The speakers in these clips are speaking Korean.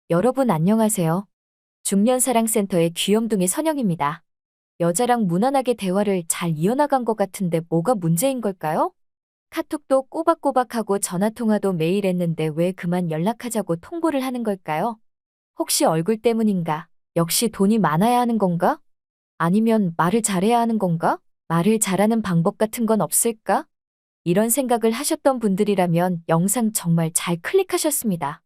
여러분 안녕하세요. 중년사랑센터의 귀염둥이 선영입니다. 여자랑 무난하게 대화를 잘 이어나간 것 같은데 뭐가 문제인 걸까요? 카톡도 꼬박꼬박하고 전화통화도 매일 했는데 왜 그만 연락하자고 통보를 하는 걸까요? 혹시 얼굴 때문인가? 역시 돈이 많아야 하는 건가? 아니면 말을 잘해야 하는 건가? 말을 잘하는 방법 같은 건 없을까? 이런 생각을 하셨던 분들이라면 영상 정말 잘 클릭하셨습니다.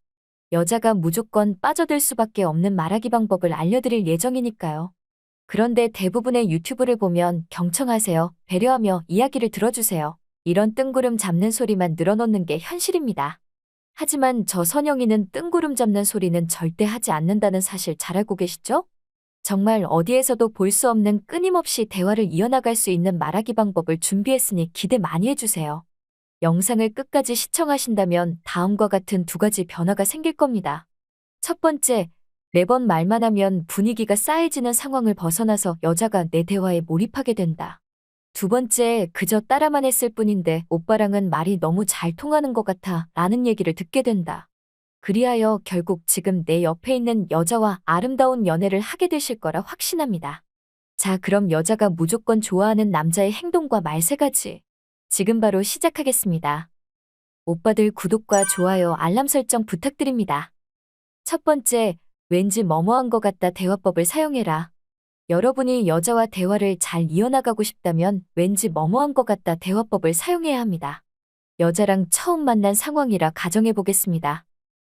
여자가 무조건 빠져들 수밖에 없는 말하기 방법을 알려드릴 예정이니까요. 그런데 대부분의 유튜브를 보면 경청하세요, 배려하며 이야기를 들어주세요. 이런 뜬구름 잡는 소리만 늘어놓는 게 현실입니다. 하지만 저 선영이는 뜬구름 잡는 소리는 절대 하지 않는다는 사실 잘 알고 계시죠? 정말 어디에서도 볼 수 없는 끊임없이 대화를 이어나갈 수 있는 말하기 방법을 준비했으니 기대 많이 해주세요. 영상을 끝까지 시청하신다면 다음과 같은 두 가지 변화가 생길 겁니다. 첫 번째, 매번 말만 하면 분위기가 싸해지는 상황을 벗어나서 여자가 내 대화에 몰입하게 된다. 두 번째, 그저 따라만 했을 뿐인데 오빠랑은 말이 너무 잘 통하는 것 같아 라는 얘기를 듣게 된다. 그리하여 결국 지금 내 옆에 있는 여자와 아름다운 연애를 하게 되실 거라 확신합니다. 자, 그럼 여자가 무조건 좋아하는 남자의 행동과 말 세 가지. 지금 바로 시작하겠습니다. 오빠들 구독과 좋아요, 알람 설정 부탁드립니다. 첫 번째, 왠지 머머한 것 같다 대화법을 사용해라. 여러분이 여자와 대화를 잘 이어나가고 싶다면 왠지 머머한 것 같다 대화법을 사용해야 합니다. 여자랑 처음 만난 상황이라 가정해 보겠습니다.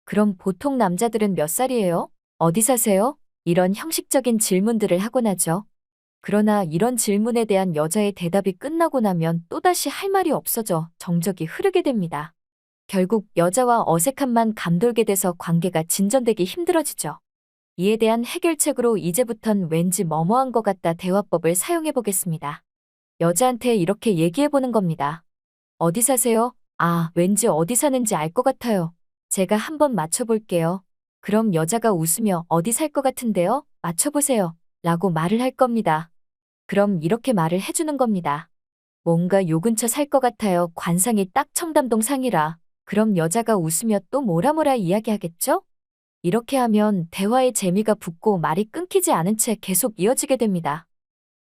그럼 보통 남자들은 몇 살이에요? 어디 사세요? 이런 형식적인 질문들을 하곤 하죠. 그러나 이런 질문에 대한 여자의 대답이 끝나고 나면 또다시 할 말이 없어져 정적이 흐르게 됩니다. 결국 여자와 어색함만 감돌게 돼서 관계가 진전되기 힘들어지죠. 이에 대한 해결책으로 이제부턴 왠지 머머한 것 같다 대화법을 사용해 보겠습니다. 여자한테 이렇게 얘기해 보는 겁니다. 어디 사세요? 아, 왠지 어디 사는지 알 것 같아요. 제가 한번 맞춰볼게요. 그럼 여자가 웃으며 어디 살 것 같은데요? 맞춰보세요. 라고 말을 할 겁니다. 그럼 이렇게 말을 해주는 겁니다. 뭔가 요 근처 살 것 같아요. 관상이 딱 청담동 상이라. 그럼 여자가 웃으며 또 뭐라 이야기하겠죠? 이렇게 하면 대화의 재미가 붙고 말이 끊기지 않은 채 계속 이어지게 됩니다.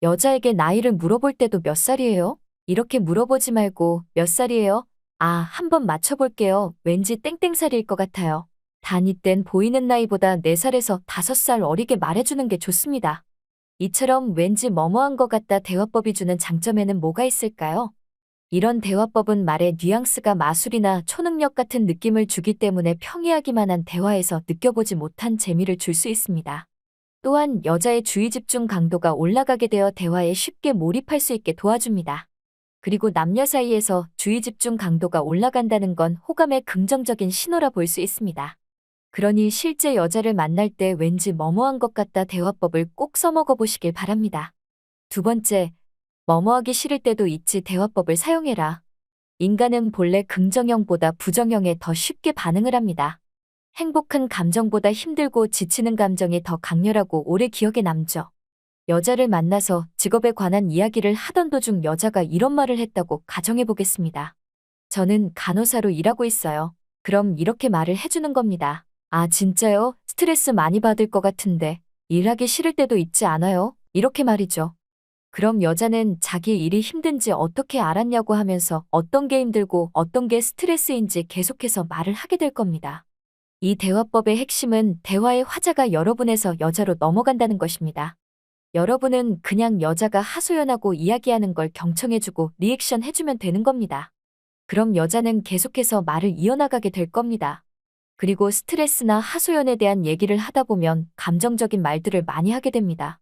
여자에게 나이를 물어볼 때도 몇 살이에요? 이렇게 물어보지 말고 몇 살이에요? 아, 한번 맞춰볼게요. 왠지 땡땡살일 것 같아요. 단 이땐 보이는 나이보다 4살에서 5살 어리게 말해주는 게 좋습니다. 이처럼 왠지 머머한 것 같다 대화법이 주는 장점에는 뭐가 있을까요? 이런 대화법은 말의 뉘앙스가 마술이나 초능력 같은 느낌을 주기 때문에 평이하기만 한 대화에서 느껴보지 못한 재미를 줄 수 있습니다. 또한 여자의 주의 집중 강도가 올라가게 되어 대화에 쉽게 몰입할 수 있게 도와줍니다. 그리고 남녀 사이에서 주의 집중 강도가 올라간다는 건 호감의 긍정적인 신호라 볼 수 있습니다. 그러니 실제 여자를 만날 때 왠지 머머한 것 같다 대화법을 꼭 써먹어 보시길 바랍니다. 두 번째, 머머하기 싫을 때도 있지 대화법을 사용해라. 인간은 본래 긍정형보다 부정형에 더 쉽게 반응을 합니다. 행복한 감정보다 힘들고 지치는 감정이 더 강렬하고 오래 기억에 남죠. 여자를 만나서 직업에 관한 이야기를 하던 도중 여자가 이런 말을 했다고 가정해 보겠습니다. 저는 간호사로 일하고 있어요. 그럼 이렇게 말을 해주는 겁니다. 아, 진짜요? 스트레스 많이 받을 것 같은데 일하기 싫을 때도 있지 않아요? 이렇게 말이죠. 그럼 여자는 자기 일이 힘든지 어떻게 알았냐고 하면서 어떤 게 힘들고 어떤 게 스트레스인지 계속해서 말을 하게 될 겁니다. 이 대화법의 핵심은 대화의 화자가 여러분에서 여자로 넘어간다는 것입니다. 여러분은 그냥 여자가 하소연하고 이야기하는 걸 경청해주고 리액션 해주면 되는 겁니다. 그럼 여자는 계속해서 말을 이어나가게 될 겁니다. 그리고 스트레스나 하소연에 대한 얘기를 하다 보면 감정적인 말들을 많이 하게 됩니다.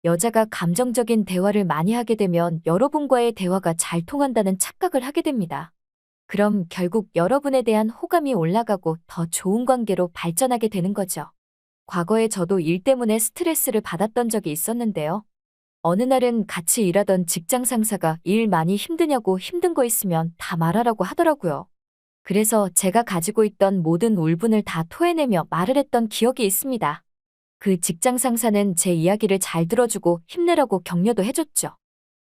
여자가 감정적인 대화를 많이 하게 되면 여러분과의 대화가 잘 통한다는 착각을 하게 됩니다. 그럼 결국 여러분에 대한 호감이 올라가고 더 좋은 관계로 발전하게 되는 거죠. 과거에 저도 일 때문에 스트레스를 받았던 적이 있었는데요. 어느 날은 같이 일하던 직장 상사가 일 많이 힘드냐고 힘든 거 있으면 다 말하라고 하더라고요. 그래서 제가 가지고 있던 모든 울분을 다 토해내며 말을 했던 기억이 있습니다. 그 직장 상사는 제 이야기를 잘 들어주고 힘내라고 격려도 해줬죠.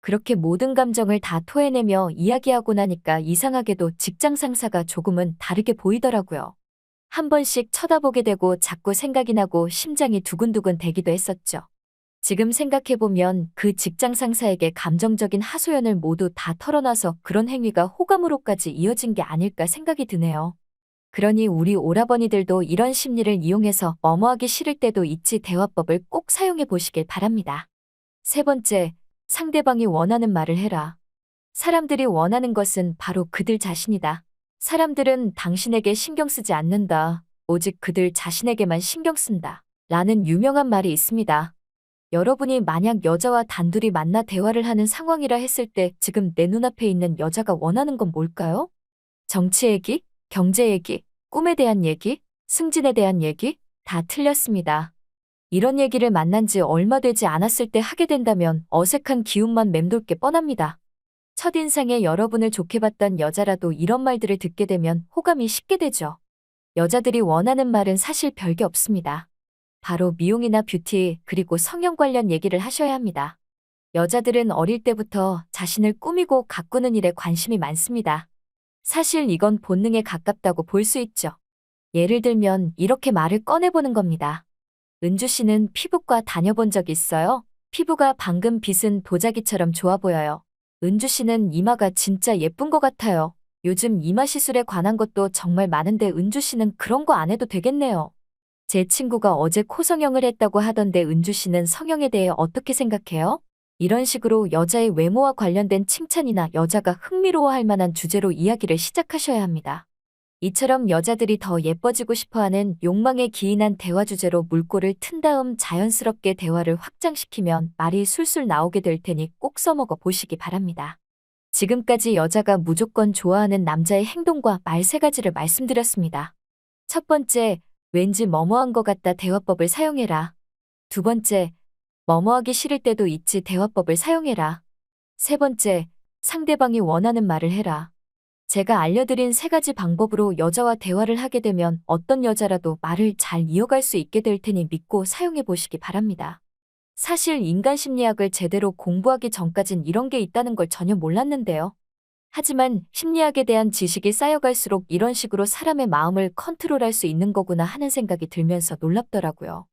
그렇게 모든 감정을 다 토해내며 이야기하고 나니까 이상하게도 직장 상사가 조금은 다르게 보이더라고요. 한 번씩 쳐다보게 되고 자꾸 생각이 나고 심장이 두근두근 대기도 했었죠. 지금 생각해보면 그 직장 상사에게 감정적인 하소연을 모두 다 털어놔서 그런 행위가 호감으로까지 이어진 게 아닐까 생각이 드네요. 그러니 우리 오라버니들도 이런 심리를 이용해서 뭐뭐하기 싫을 때도 있지 대화법을 꼭 사용해 보시길 바랍니다. 세 번째, 상대방이 원하는 말을 해라. 사람들이 원하는 것은 바로 그들 자신이다. 사람들은 당신에게 신경 쓰지 않는다. 오직 그들 자신에게만 신경 쓴다. 라는 유명한 말이 있습니다. 여러분이 만약 여자와 단둘이 만나 대화를 하는 상황이라 했을 때 지금 내 눈앞에 있는 여자가 원하는 건 뭘까요? 정치 얘기, 경제 얘기, 꿈에 대한 얘기, 승진에 대한 얘기? 다 틀렸습니다. 이런 얘기를 만난 지 얼마 되지 않았을 때 하게 된다면 어색한 기운만 맴돌 게 뻔합니다. 첫인상에 여러분을 좋게 봤던 여자라도 이런 말들을 듣게 되면 호감이 쉽게 되죠. 여자들이 원하는 말은 사실 별게 없습니다. 바로 미용이나 뷰티 그리고 성형 관련 얘기를 하셔야 합니다. 여자들은 어릴 때부터 자신을 꾸미고 가꾸는 일에 관심이 많습니다. 사실 이건 본능에 가깝다고 볼 수 있죠. 예를 들면 이렇게 말을 꺼내보는 겁니다. 은주 씨는 피부과 다녀본 적 있어요? 피부가 방금 빗은 도자기처럼 좋아 보여요. 은주 씨는 이마가 진짜 예쁜 것 같아요. 요즘 이마 시술에 관한 것도 정말 많은데 은주 씨는 그런 거 안 해도 되겠네요. 제 친구가 어제 코 성형을 했다고 하던데 은주 씨는 성형에 대해 어떻게 생각해요? 이런 식으로 여자의 외모와 관련된 칭찬이나 여자가 흥미로워할 만한 주제로 이야기를 시작하셔야 합니다. 이처럼 여자들이 더 예뻐지고 싶어하는 욕망에 기인한 대화 주제로 물꼬를 튼 다음 자연스럽게 대화를 확장시키면 말이 술술 나오게 될 테니 꼭 써먹어 보시기 바랍니다. 지금까지 여자가 무조건 좋아하는 남자의 행동과 말 세 가지를 말씀드렸습니다. 첫 번째, 왠지 뭐뭐한 것 같다 대화법을 사용해라. 두 번째, 뭐뭐하기 싫을 때도 있지 대화법을 사용해라. 세 번째, 상대방이 원하는 말을 해라. 제가 알려드린 세 가지 방법으로 여자와 대화를 하게 되면 어떤 여자라도 말을 잘 이어갈 수 있게 될 테니 믿고 사용해 보시기 바랍니다. 사실 인간 심리학을 제대로 공부하기 전까진 이런 게 있다는 걸 전혀 몰랐는데요. 하지만 심리학에 대한 지식이 쌓여갈수록 이런 식으로 사람의 마음을 컨트롤할 수 있는 거구나 하는 생각이 들면서 놀랍더라고요.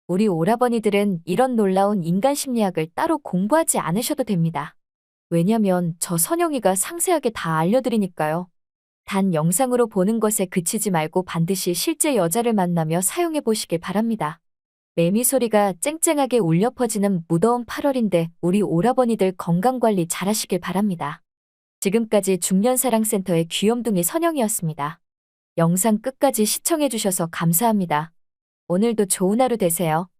우리 오라버니들은 이런 놀라운 인간 심리학을 따로 공부하지 않으셔도 됩니다. 왜냐면 저 선영이가 상세하게 다 알려드리니까요. 단 영상으로 보는 것에 그치지 말고 반드시 실제 여자를 만나며 사용해 보시길 바랍니다. 매미 소리가 쨍쨍하게 울려 퍼지는 무더운 8월인데 우리 오라버니들 건강관리 잘하시길 바랍니다. 지금까지 중년사랑센터의 귀염둥이 선영이었습니다. 영상 끝까지 시청해주셔서 감사합니다. 오늘도 좋은 하루 되세요.